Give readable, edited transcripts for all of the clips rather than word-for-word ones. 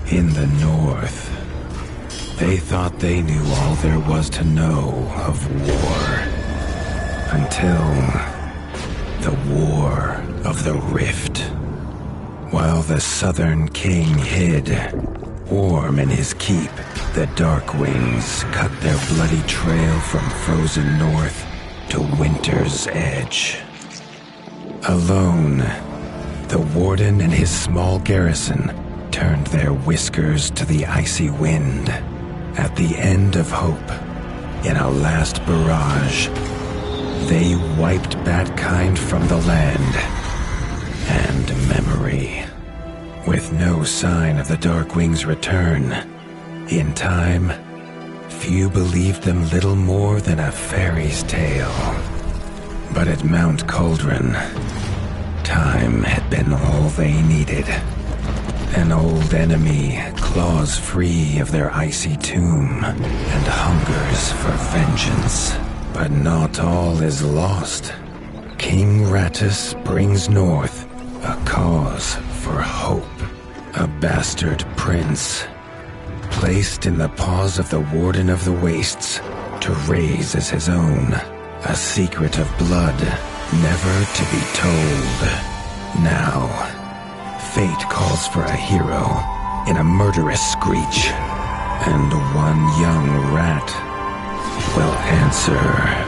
In the north, they thought they knew all there was to know of war. Until the War of the Rift. While the Southern King hid, warm in his keep, the Darkwings cut their bloody trail from frozen north to winter's edge. Alone, the Warden and his small garrison turned their whiskers to the icy wind. At the end of hope, in a last barrage, they wiped Batkind from the land and memory. With no sign of the Darkwings' return, in time, few believed them little more than a fairy's tale. But at Mount Cauldron, time had been all they needed. An old enemy claws free of their icy tomb and hungers for vengeance. But not all is lost. King Rattus brings north a cause for hope. A bastard prince, placed in the paws of the Warden of the Wastes to raise as his own. A secret of blood never to be told. Now, fate calls for a hero in a murderous screech, and one young rat will answer.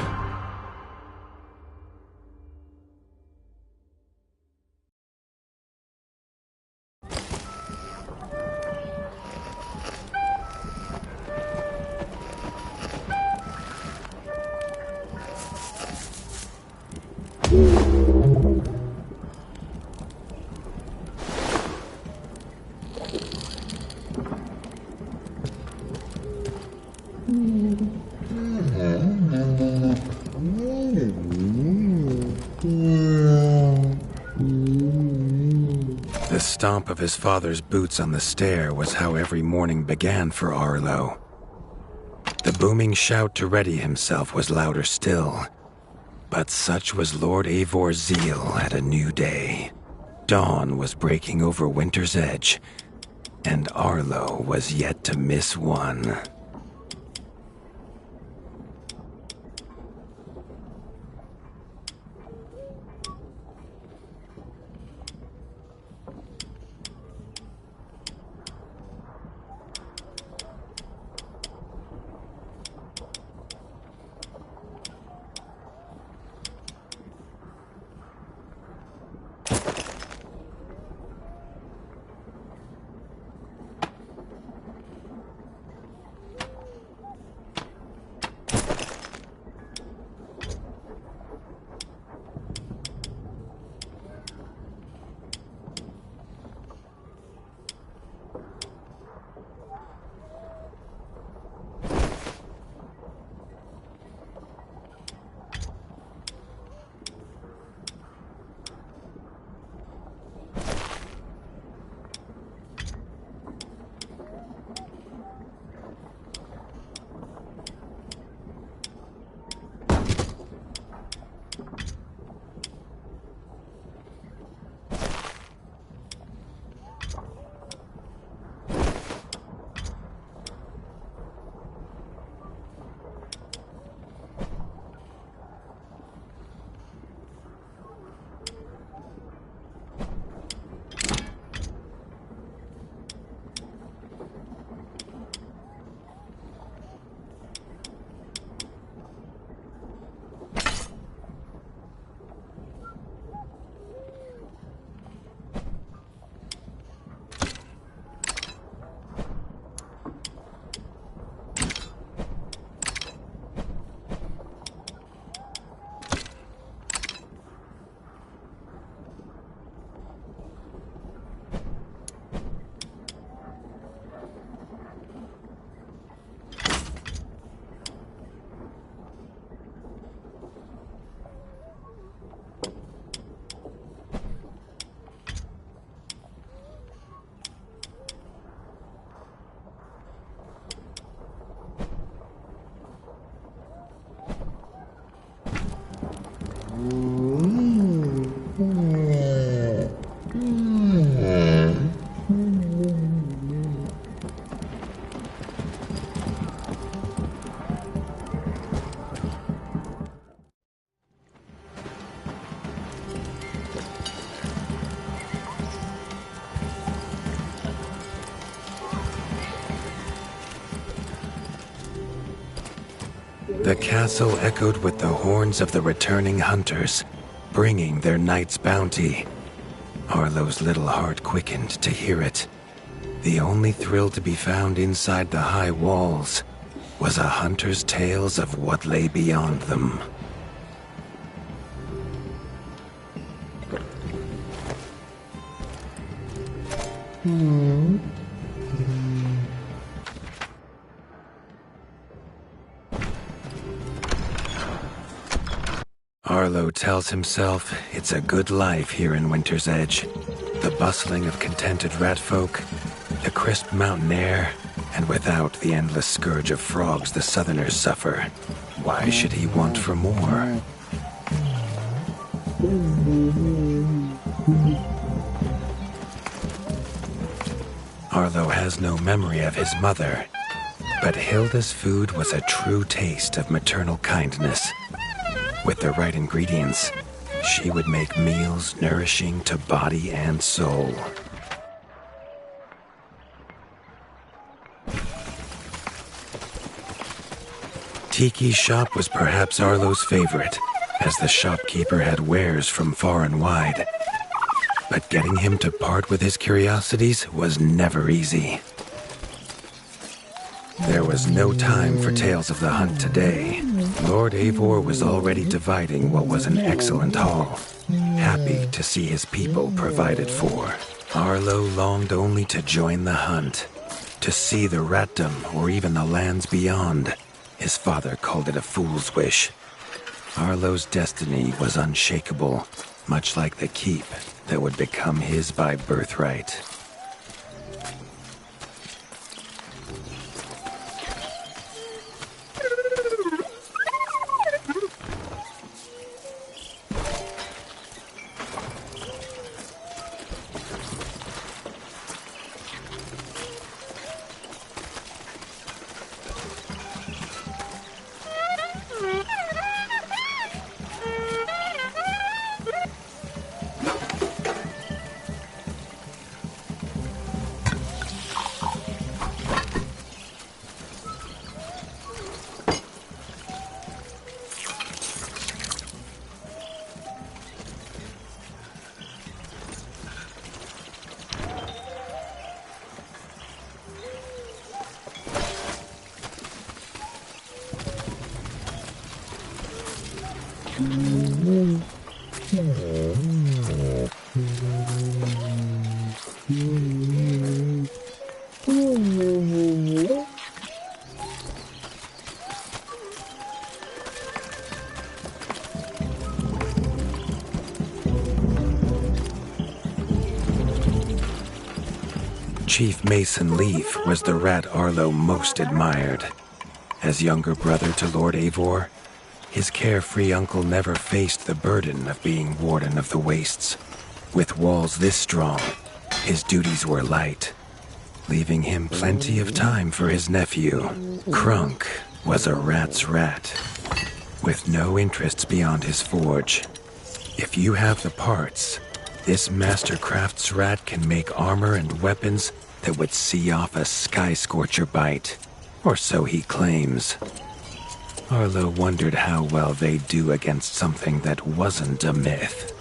The stomp of his father's boots on the stair was how every morning began for Arlo. The booming shout to ready himself was louder still. But such was Lord Eivor's zeal at a new day. Dawn was breaking over winter's edge, and Arlo was yet to miss one. The castle echoed with the horns of the returning hunters, bringing their night's bounty. Arlo's little heart quickened to hear it. The only thrill to be found inside the high walls was a hunter's tales of what lay beyond them. Arlo tells himself it's a good life here in Winter's Edge. The bustling of contented ratfolk, the crisp mountain air, and without the endless scourge of frogs the southerners suffer. Why should he want for more? Arlo has no memory of his mother, but Hilda's food was a true taste of maternal kindness. With the right ingredients, she would make meals nourishing to body and soul. Tiki's shop was perhaps Arlo's favorite, as the shopkeeper had wares from far and wide. But getting him to part with his curiosities was never easy. There was no time for tales of the hunt today. Lord Eivor was already dividing what was an excellent haul, happy to see his people provided for. Arlo longed only to join the hunt, to see the Ratdom or even the lands beyond. His father called it a fool's wish. Arlo's destiny was unshakable, much like the keep that would become his by birthright. Chief Mason Leaf was the rat Arlo most admired. As younger brother to Lord Eivor, his carefree uncle never faced the burden of being Warden of the Wastes. With walls this strong, his duties were light, leaving him plenty of time for his nephew. Krunk was a rat's rat, with no interests beyond his forge. If you have the parts, this Mastercraft's rat can make armor and weapons that would see off a sky scorcher bite, or so he claims. Arlo wondered how well they'd do against something that wasn't a myth.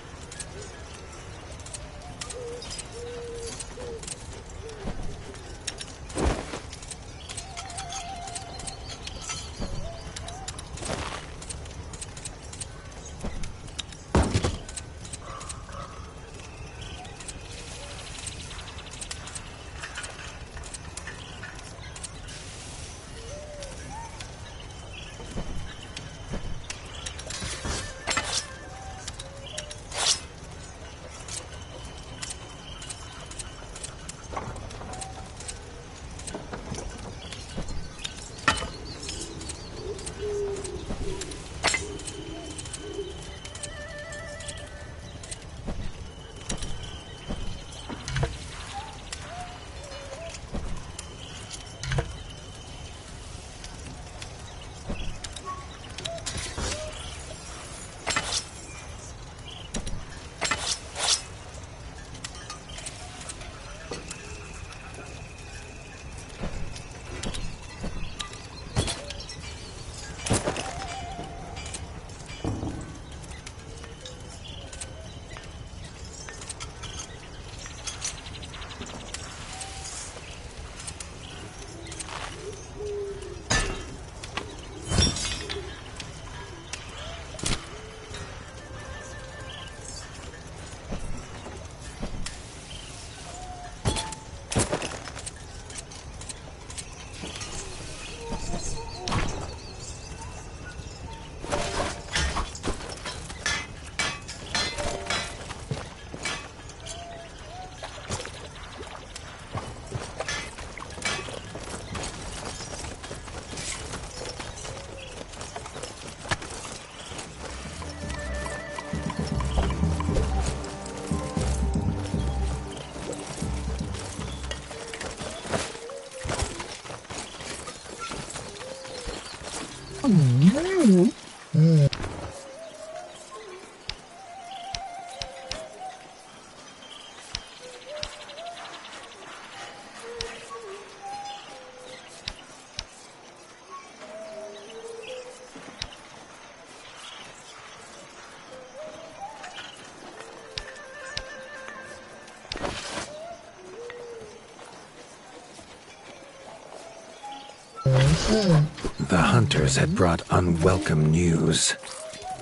The hunters had brought unwelcome news.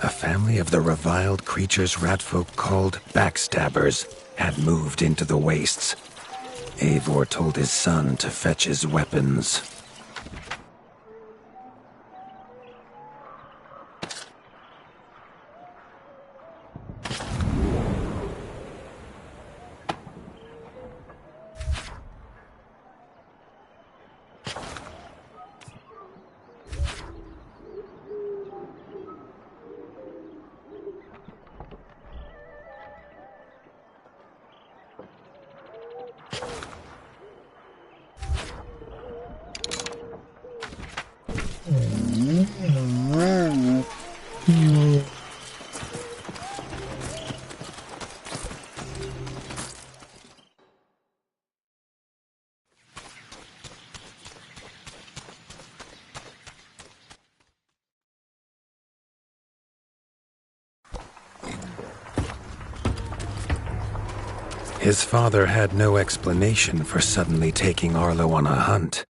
A family of the reviled creatures ratfolk called Backstabbers had moved into the wastes. Eivor told his son to fetch his weapons. His father had no explanation for suddenly taking Arlo on a hunt.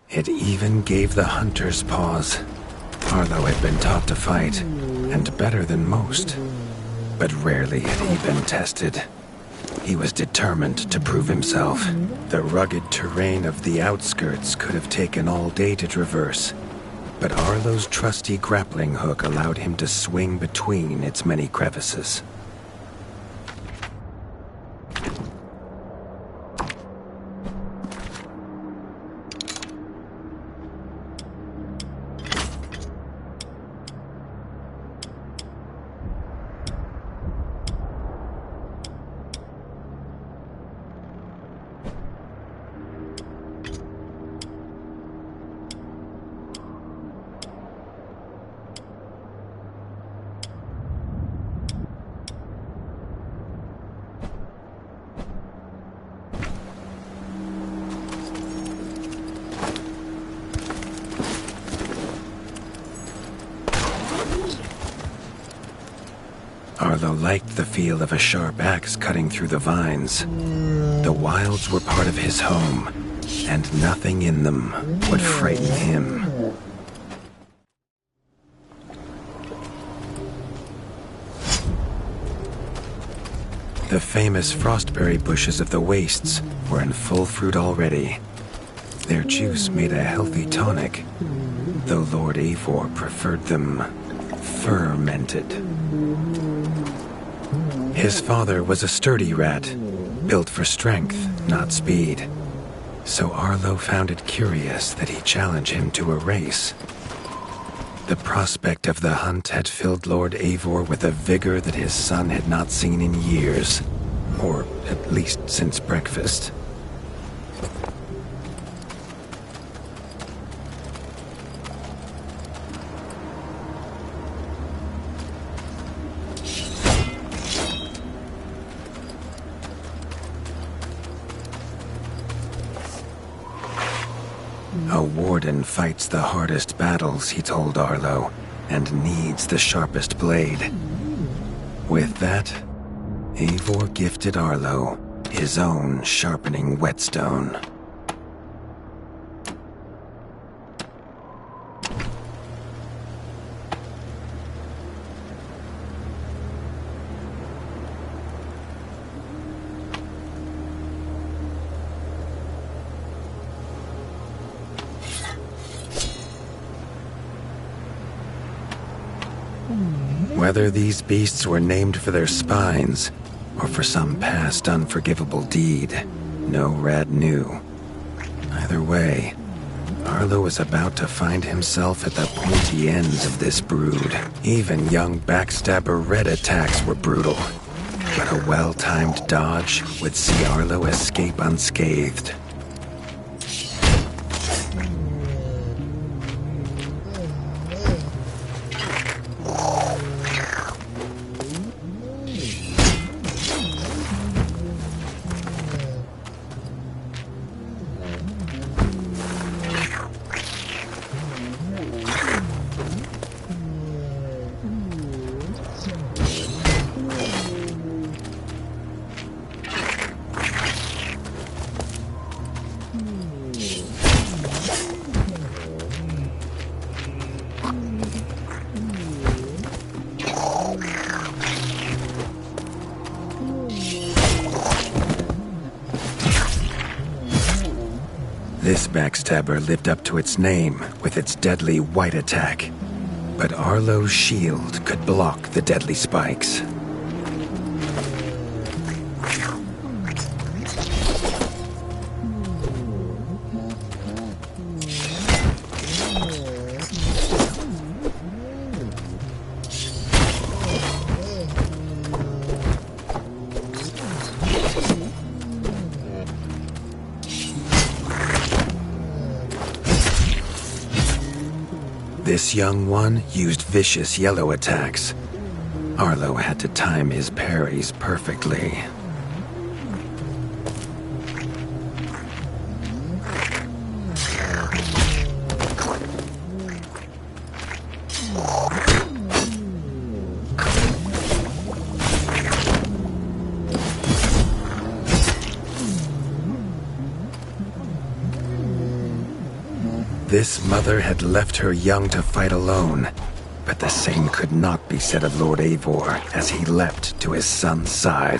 It even gave the hunters pause. Arlo had been taught to fight, and better than most. But rarely had he been tested. He was determined to prove himself. The rugged terrain of the outskirts could have taken all day to traverse, but Arlo's trusty grappling hook allowed him to swing between its many crevices. Arlo liked the feel of a sharp axe cutting through the vines. The wilds were part of his home, and nothing in them would frighten him. The famous frostberry bushes of the wastes were in full fruit already. Their juice made a healthy tonic, though Lord Eivor preferred them fermented. His father was a sturdy rat, built for strength, not speed. So Arlo found it curious that he challenged him to a race. The prospect of the hunt had filled Lord Eivor with a vigor that his son had not seen in years, or at least since breakfast. A warden fights the hardest battles, he told Arlo, and needs the sharpest blade. With that, Eivor gifted Arlo his own sharpening whetstone. Whether these beasts were named for their spines, or for some past unforgivable deed, no rat knew. Either way, Arlo was about to find himself at the pointy ends of this brood. Even young Backstabber Red attacks were brutal, but a well-timed dodge would see Arlo escape unscathed. This backstabber lived up to its name with its deadly white attack. But Arlo's shield could block the deadly spikes. This young one used vicious yellow attacks. Arlo had to time his parries perfectly. This mother had left her young to fight alone, but the same could not be said of Lord Eivor as he leapt to his son's side.